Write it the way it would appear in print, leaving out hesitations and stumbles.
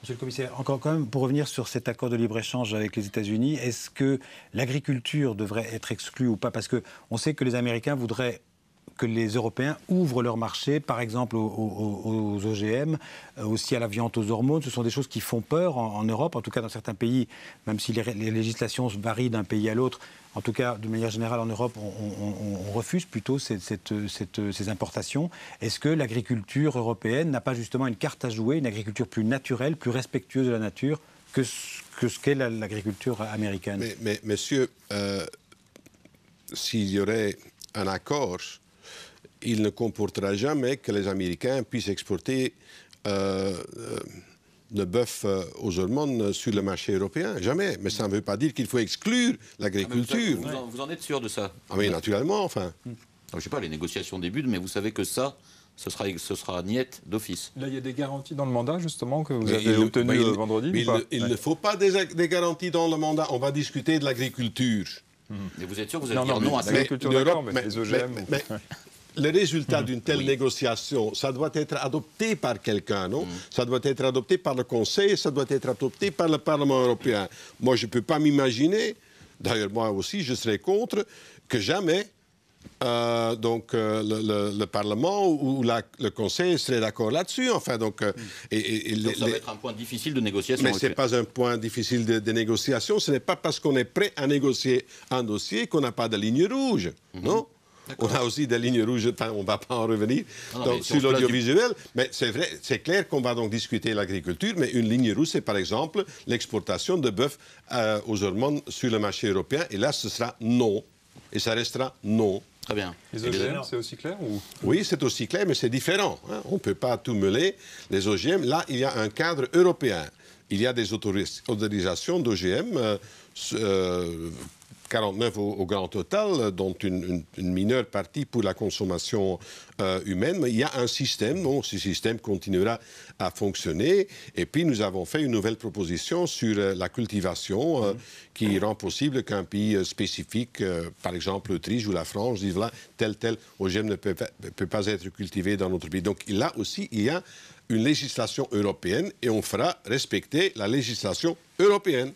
Monsieur le commissaire, encore quand même, pour revenir sur cet accord de libre-échange avec les États-Unis, est-ce que l'agriculture devrait être exclue ou pas? Parce qu'on sait que les Américains voudraient que les Européens ouvrent leur marché, par exemple aux OGM, aussi à la viande aux hormones. Ce sont des choses qui font peur en Europe, en tout cas dans certains pays, même si les législations varient d'un pays à l'autre. En tout cas, de manière générale, en Europe, on refuse plutôt ces importations. Est-ce que l'agriculture européenne n'a pas justement une carte à jouer, une agriculture plus naturelle, plus respectueuse de la nature que ce qu'est l'agriculture américaine? Mais monsieur, s'il y aurait un accord, il ne comportera jamais que les Américains puissent exporter le bœuf aux hormones sur le marché européen. Jamais. Mais ça ne veut pas dire qu'il faut exclure l'agriculture. Vous en êtes sûr de ça? Ah oui, naturellement, enfin. Je ne sais pas, les négociations débutent, mais vous savez que ça, ce sera niette d'office. Là, il y a des garanties dans le mandat, justement, que vous avez obtenues vendredi mais il ne faut pas des garanties dans le mandat. On va discuter de l'agriculture. Mais vous êtes sûr que vous allez dire non à ça? L'agriculture, d'accord, mais les OGM... Le résultat d'une telle négociation, ça doit être adopté par quelqu'un, non? Ça doit être adopté par le Conseil, ça doit être adopté par le Parlement européen. Moi, je ne peux pas m'imaginer, d'ailleurs moi aussi, je serais contre, que jamais le Parlement ou le Conseil serait d'accord là-dessus. Enfin, donc, ça va être un point difficile de négociation. Mais ce n'est pas un point difficile de négociation. Ce n'est pas parce qu'on est prêt à négocier un dossier qu'on n'a pas de ligne rouge, non? On a aussi des lignes rouges, enfin, on ne va pas en revenir sur l'audiovisuel, mais c'est vrai, c'est clair qu'on va donc discuter l'agriculture, mais une ligne rouge, c'est par exemple l'exportation de bœuf aux hormones sur le marché européen, et là, ce sera non, et ça restera non. Très bien. Les OGM, c'est aussi clair ou... Oui, c'est aussi clair, mais c'est différent. Hein. On ne peut pas tout mêler. Les OGM, là, il y a un cadre européen. Il y a des autorisations d'OGM, 49 au grand total, dont une mineure partie pour la consommation humaine. Mais il y a un système, donc ce système continuera à fonctionner. Et puis nous avons fait une nouvelle proposition sur la cultivation qui rend possible qu'un pays spécifique, par exemple l'Autriche ou la France, dise voilà, tel OGM ne peut pas être cultivé dans notre pays. Donc là aussi, il y a une législation européenne et on fera respecter la législation européenne.